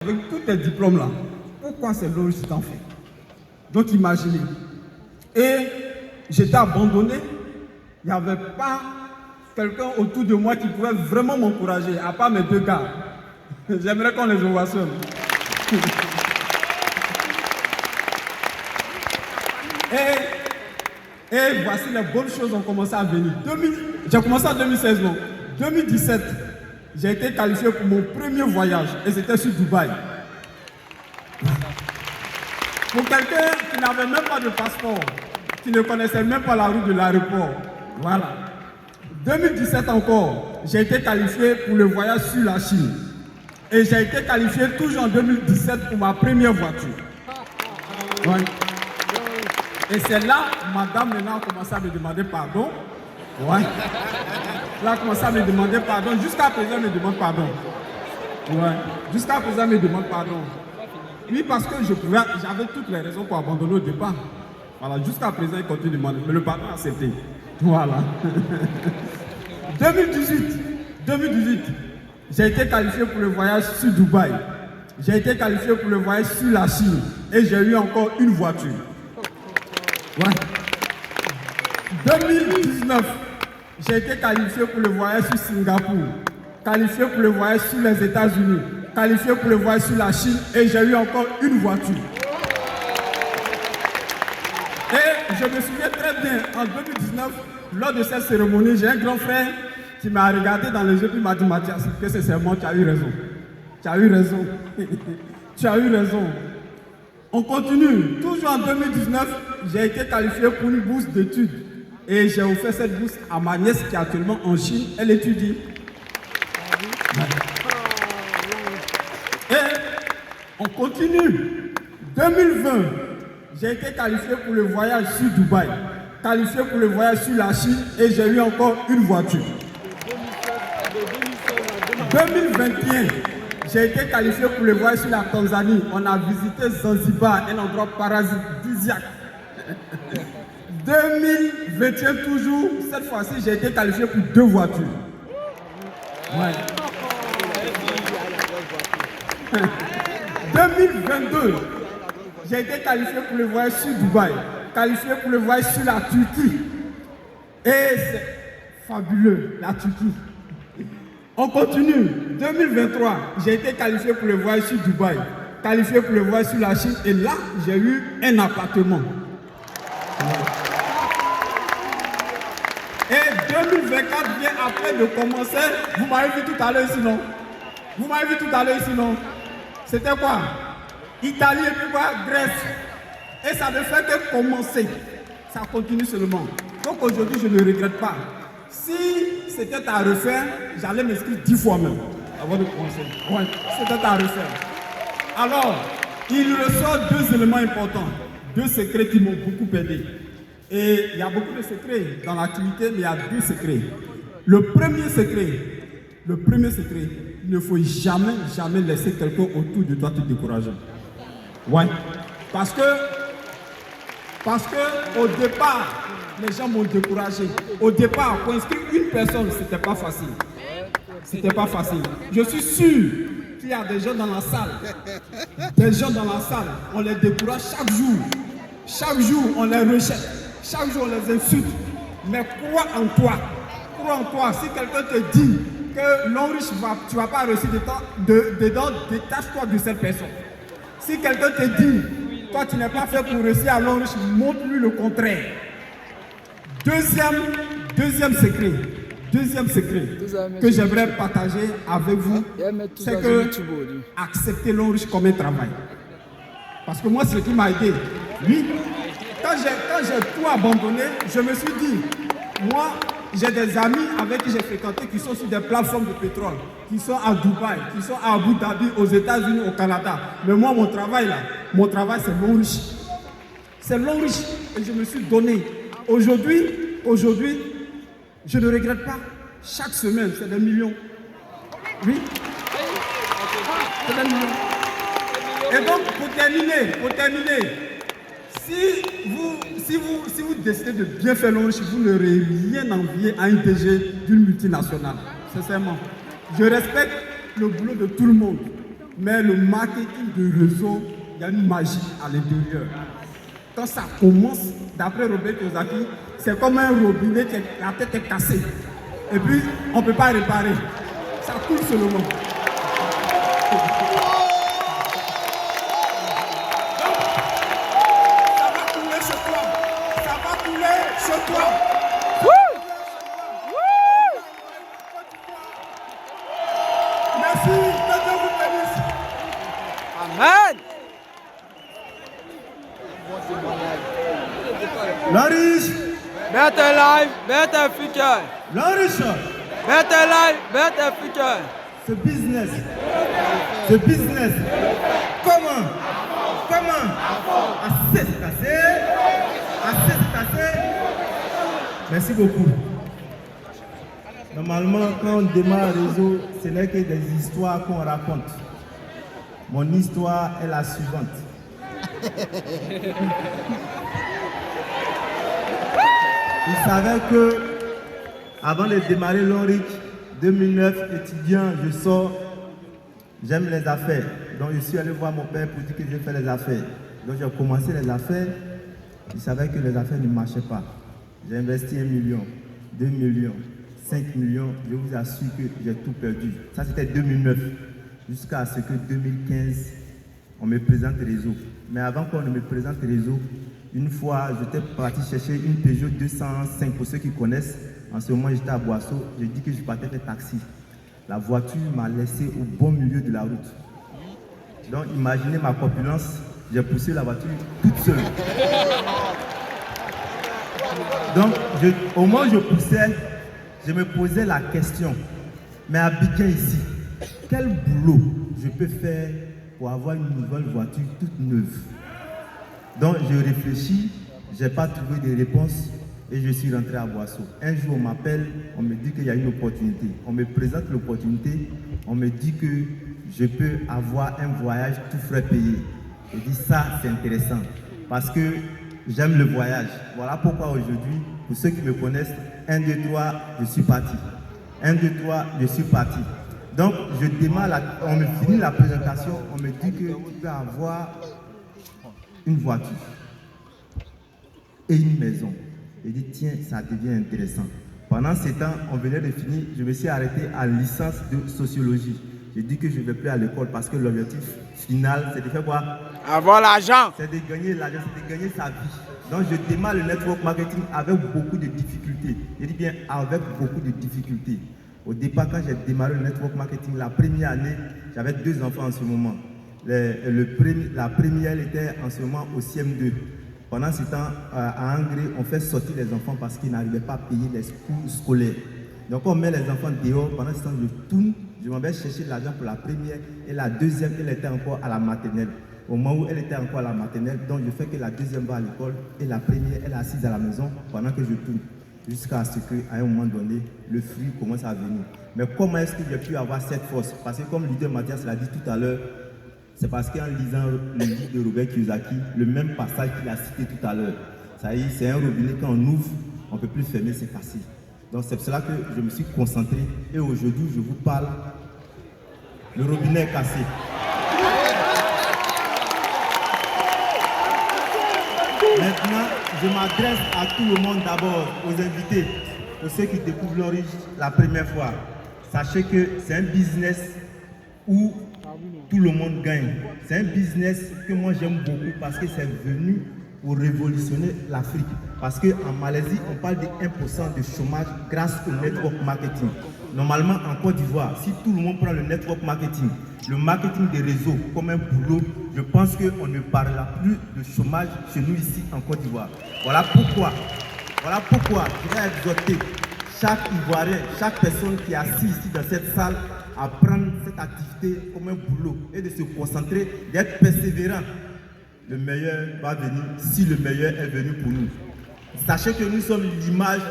Avec tous tes diplômes là, pourquoi c'est l'eau que tu t'en fais? Donc imaginez. Et j'étais abandonné, il n'y avait pas quelqu'un autour de moi qui pouvait vraiment m'encourager, à part mes deux gars. J'aimerais qu'on les voit seuls. Et voici les bonnes choses ont commencé à venir. J'ai commencé en 2016, non. 2017, j'ai été qualifié pour mon premier voyage et c'était sur Dubaï. Pour quelqu'un qui n'avait même pas de passeport, qui ne connaissait même pas la route de l'aéroport. Voilà. 2017 encore, j'ai été qualifié pour le voyage sur la Chine. Et j'ai été qualifié toujours en 2017 pour ma première voiture. Ouais. Et c'est là, madame maintenant a commencé à me demander pardon. Ouais. Là, a commencé à me demander pardon. Jusqu'à présent, elle me demande pardon. Ouais. Jusqu'à présent, elle me demande pardon. Oui, parce que j'avais toutes les raisons pour abandonner au départ. Voilà, jusqu'à présent, il continue de demander. Mais le pardon a accepté. Voilà. 2018, j'ai été qualifié pour le voyage sur Dubaï. J'ai été qualifié pour le voyage sur la Chine. Et j'ai eu encore une voiture. Ouais. 2019, j'ai été qualifié pour le voyage sur Singapour, qualifié pour le voyage sur les États-Unis, qualifié pour le voyage sur la Chine et j'ai eu encore une voiture. Et je me souviens très bien, en 2019, lors de cette cérémonie, j'ai un grand frère qui m'a regardé dans les yeux et m'a dit: Mathias, que c'est moi, tu as eu raison. Tu as eu raison. Tu as eu raison. On continue. Toujours en 2019, j'ai été qualifié pour une bourse d'études. Et j'ai offert cette bourse à ma nièce qui est actuellement en Chine. Elle étudie. Et on continue. 2020, j'ai été qualifié pour le voyage sur Dubaï, qualifié pour le voyage sur la Chine et j'ai eu encore une voiture. 2021, j'ai été qualifié pour le voyage sur la Tanzanie. On a visité Zanzibar, un endroit paradisiaque. 2021 toujours, cette fois-ci, j'ai été qualifié pour 2 voitures. Ouais. 2022, j'ai été qualifié pour le voyage sur Dubaï, qualifié pour le voyage sur la Turquie. Et c'est fabuleux, la Turquie. On continue. 2023, j'ai été qualifié pour le voyage sur Dubaï, qualifié pour le voyage sur la Chine. Et là, j'ai eu un appartement. Et 2024 vient après de commencer. Vous m'avez vu tout à l'heure ici, non? Vous m'avez vu tout à l'heure ici, non? C'était quoi? Italie et puis quoi? Grèce. Et ça ne fait que commencer. Ça continue seulement. Donc aujourd'hui, je ne regrette pas. Si c'était à refaire, j'allais m'inscrire 10 fois même avant de commencer. Ouais, c'était à refaire. Alors, il ressort 2 éléments importants, 2 secrets qui m'ont beaucoup aidé. Et il y a beaucoup de secrets dans l'activité, mais il y a 2 secrets. Le premier secret, il ne faut jamais laisser quelqu'un autour de toi te décourager. Ouais. Parce que au départ, les gens m'ont découragé. Au départ, pour inscrire une personne, c'était pas facile. C'était pas facile. Je suis sûr qu'il y a des gens dans la salle. Des gens dans la salle, on les décourage chaque jour. Chaque jour, on les rejette. Chaque jour, on les insulte. Mais crois en toi. Crois en toi. Si quelqu'un te dit que l'homme riche, tu ne vas pas réussir dedans, détache-toi de cette personne. Si quelqu'un te dit, toi, tu n'es pas fait pour réussir à l'homme riche, montre-lui le contraire. Deuxième secret que j'aimerais partager avec vous, c'est que accepter l'homme riche comme un travail. Parce que moi, c'est ce qui m'a aidé. Oui, quand j'ai tout abandonné, je me suis dit, moi, j'ai des amis avec qui j'ai fréquenté qui sont sur des plateformes de pétrole, qui sont à Dubaï, qui sont à Abu Dhabi, aux États-Unis, au Canada. Mais moi, mon travail, c'est l'homme riche. C'est l'homme riche. Et je me suis donné. Aujourd'hui, je ne regrette pas. Chaque semaine, c'est des millions. Oui. C'est des millions. Et donc, pour terminer, si vous décidez de bien faire l'homme riche, vous n'aurez rien envié à un DG d'une multinationale. Sincèrement. Je respecte le boulot de tout le monde. Mais le marketing de réseau, il y a une magie à l'intérieur. Quand ça commence, d'après Robert Kiyosaki, c'est comme un robinet, la tête est cassée. Et puis, on ne peut pas réparer. Ça coule seulement. Ça va couler chez toi. Ça va couler chez toi. Merci, que Dieu vous bénisse. Amen. Flourish. Better life, better future. Flourish. Better life, better future. Ce business. Comment? Assez c'est assez. Merci beaucoup. Normalement, quand on démarre un réseau, ce n'est que des histoires qu'on raconte. Mon histoire est la suivante. Il savait que, avant de démarrer Lonrich, 2009, étudiant, je sors, j'aime les affaires. Donc je suis allé voir mon père pour dire que je fais les affaires. Donc j'ai commencé les affaires. Il savait que les affaires ne marchaient pas. J'ai investi 1 million, 2 millions, 5 millions. Je vous assure que j'ai tout perdu. Ça c'était 2009. Jusqu'à ce que 2015, on me présente réseau. Mais avant qu'on ne me présente réseau, une fois, j'étais parti chercher une Peugeot 205 pour ceux qui connaissent. En ce moment, j'étais à Boisseau. J'ai dit que je partais faire taxi. La voiture m'a laissé au bon milieu de la route. Donc, imaginez ma corpulence. J'ai poussé la voiture toute seule. Donc, au moment où je poussais, je me posais la question. Mais à Abidjan ici, quel boulot je peux faire pour avoir une nouvelle voiture toute neuve? Donc je réfléchis, je n'ai pas trouvé de réponse et je suis rentré à Boisseau. Un jour on m'appelle, on me dit qu'il y a une opportunité. On me présente l'opportunité, on me dit que je peux avoir un voyage tout frais payé. Je dis ça c'est intéressant parce que j'aime le voyage. Voilà pourquoi aujourd'hui, pour ceux qui me connaissent, 1, 2, 3, je suis parti. 1, 2, 3, je suis parti. Donc je démarre, on me finit la présentation, on me dit que tu peux avoir une voiture et une maison. Je dis tiens, ça devient intéressant. Pendant ce temps, on venait de finir, je me suis arrêté à licence de sociologie. J'ai dit que je ne vais plus à l'école parce que l'objectif final, c'est de faire quoi? Avoir l'argent. C'est de gagner l'argent, c'est de gagner sa vie. Donc je démarre le network marketing avec beaucoup de difficultés. Je dis bien avec beaucoup de difficultés. Au départ, quand j'ai démarré le network marketing, la première année, j'avais 2 enfants en ce moment. La première était en ce moment au CM2. Pendant ce temps, à Angré, on fait sortir les enfants parce qu'ils n'arrivaient pas à payer les cours scolaires. Donc on met les enfants dehors. Pendant ce temps, je tourne, je m'en vais chercher l'argent pour la première. Et la deuxième, elle était encore à la maternelle. Au moment où elle était encore à la maternelle, donc je fais que la deuxième va à l'école et la première, elle est assise à la maison pendant que je tourne. Jusqu'à ce qu'à un moment donné, le fruit commence à venir. Mais comment est-ce que j'ai pu avoir cette force? Parce que comme leader Mathias l'a dit tout à l'heure, c'est parce qu'en lisant le livre de Robert Kiyosaki, le même passage qu'il a cité tout à l'heure, ça y est, c'est un robinet, quand on ouvre, on ne peut plus fermer, c'est facile. Donc c'est pour cela que je me suis concentré et aujourd'hui je vous parle, le robinet est cassé. Maintenant, je m'adresse à tout le monde d'abord, aux invités, aux ceux qui découvrent Lonrich la première fois. Sachez que c'est un business où tout le monde gagne. C'est un business que moi j'aime beaucoup parce que c'est venu pour révolutionner l'Afrique. Parce qu'en Malaisie, on parle de 1% de chômage grâce au network marketing. Normalement, en Côte d'Ivoire, si tout le monde prend le network marketing, le marketing des réseaux comme un boulot, je pense qu'on ne parlera plus de chômage chez nous ici en Côte d'Ivoire. Voilà pourquoi je vais exhorter chaque Ivoirien, chaque personne qui est assise ici dans cette salle à prendre cette activité comme un boulot et de se concentrer, d'être persévérant. Le meilleur va venir si le meilleur est venu pour nous. Sachez que nous sommes l'image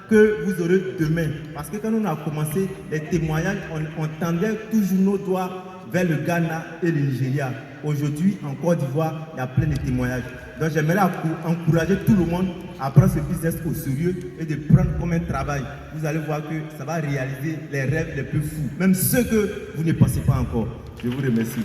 que vous aurez demain. Parce que quand on a commencé les témoignages, on tendait toujours nos doigts vers le Ghana et le Nigeria. Aujourd'hui, en Côte d'Ivoire, il y a plein de témoignages. Donc j'aimerais encourager tout le monde à prendre ce business au sérieux et de prendre comme un travail, vous allez voir que ça va réaliser les rêves les plus fous, même ceux que vous ne pensez pas encore. Je vous remercie.